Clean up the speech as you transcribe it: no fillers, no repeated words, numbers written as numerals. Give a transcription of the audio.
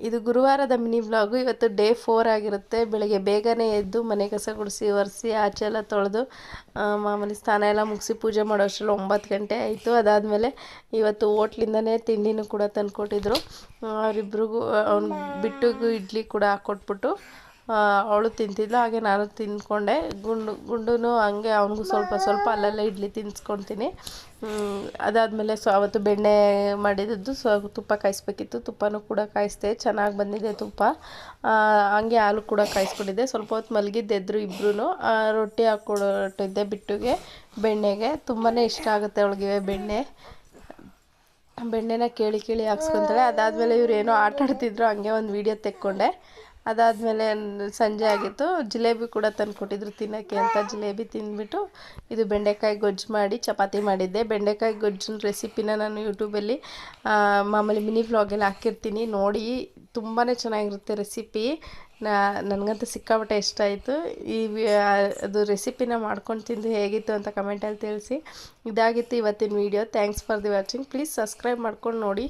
ಇದು ಗುರುವಾರದ mini vlog. ಇವತ್ತು day 4 ಆಗಿರುತ್ತೆ. ಬೆಳಗ್ಗೆ ಬೇಗನೆ ಎದ್ದು ಮನೆ ಕಸ ಗುಡಿಸಿ ಒರೆಸಿ ಆಚೆ ಎಲ್ಲ ತೊಳೆದು ಮಾಮೂಲಿ ಸ್ನಾನ ಎಲ್ಲ ಮುಗಿಸಿ ಪೂಜೆ ಮಾಡೋ ಅಷ್ಟರಲ್ಲಿ 9 ಗಂಟೆ ಆಯಿತು. ಅದಾದಮೇಲೆ ಇವತ್ತು ಹೋಟ್ಲಿಂದನೇ ತಿಂಡಿನೂ ಕೂಡ ತಂದುಕೊಟ್ಟಿದ್ರು. ಅವರಿಬ್ರಿಗೂ ಅವ್ನು ಬಿಟ್ಟಿಗೂ ಇಡ್ಲಿ ಕೂಡ ಹಾಕ್ಕೊಟ್ಬಿಟ್ಟು ಅವಳು ತಿಂತಿದ್ಲು, ಹಾಗೆ ನಾನು ತಿಂದ್ಕೊಂಡೆ. ಗುಂಡು ಹಂಗೆ ಅವನಿಗೂ ಸ್ವಲ್ಪ ಅಲ್ಲೆಲ್ಲ ಇಡ್ಲಿ ತಿನ್ನಿಸ್ಕೊಳ್ತೀನಿ. ಅದಾದಮೇಲೆ ಅವತ್ತು ಬೆಣ್ಣೆ ಮಾಡಿದ್ದು ತುಪ್ಪ ಕಾಯಿಸ್ಬೇಕಿತ್ತು. ತುಪ್ಪನೂ ಕೂಡ ಕಾಯಿಸ್ದೆ, ಚೆನ್ನಾಗಿ ಬಂದಿದೆ ತುಪ್ಪ. ಹಂಗೆ ಹಾಲು ಕೂಡ ಕಾಯಿಸ್ಕೊಂಡಿದ್ದೆ. ಸ್ವಲ್ಪ ಹೊತ್ತು ಮಲಗಿದ್ದೆದ್ರು ಇಬ್ಬರೂ. ರೊಟ್ಟಿ ಹಾಕ್ಕೊಟ್ಟಿದ್ದೆ ಬಿಟ್ಟುಗೆ ಬೆಣ್ಣೆಗೆ. ತುಂಬಾ ಇಷ್ಟ ಆಗುತ್ತೆ ಅವಳಿಗೆ ಬೆಣ್ಣೆನ ಕೇಳಿ ಹಾಕ್ಸ್ಕೊತಾಳೆ. ಅದಾದಮೇಲೆ ಇವ್ರು ಏನೋ ಆಟ ಆಡ್ತಿದ್ರು, ಹಂಗೆ ಒಂದು ವೀಡಿಯೋ ತೆಕ್ಕೊಂಡೆ. ಅದಾದಮೇಲೆ ಸಂಜೆ ಆಗಿತ್ತು. ಜಿಲೇಬಿ ಕೂಡ ತಂದುಕೊಟ್ಟಿದ್ರು ತಿನ್ನೋಕ್ಕೆ ಅಂತ. ಜಿಲೇಬಿ ತಿಂದ್ಬಿಟ್ಟು ಇದು ಬೆಂಡೆಕಾಯಿ ಗೊಜ್ಜು ಮಾಡಿ ಚಪಾತಿ ಮಾಡಿದ್ದೆ. ಬೆಂಡೆಕಾಯಿ ಗೊಜ್ಜಿನ ರೆಸಿಪಿನ ನಾನು ಯೂಟ್ಯೂಬಲ್ಲಿ ಮಾಮೂಲಿ ಮಿನಿ ವ್ಲಾಗಲ್ಲಿ ಹಾಕಿರ್ತೀನಿ, ನೋಡಿ. ತುಂಬಾ ಚೆನ್ನಾಗಿರುತ್ತೆ ರೆಸಿಪಿ. ನನಗಂತೂ ಸಿಕ್ಕಾಪಟ್ಟೆ ಇಷ್ಟ ಆಯಿತು. ಅದು ರೆಸಿಪಿನ ಮಾಡ್ಕೊಂಡು ತಿಂದು ಹೇಗಿತ್ತು ಅಂತ ಕಮೆಂಟಲ್ಲಿ ತಿಳಿಸಿ. ಇದಾಗಿತ್ತು ಇವತ್ತಿನ video. Thanks for the watching. Please subscribe ಮಾಡ್ಕೊಂಡು ನೋಡಿ.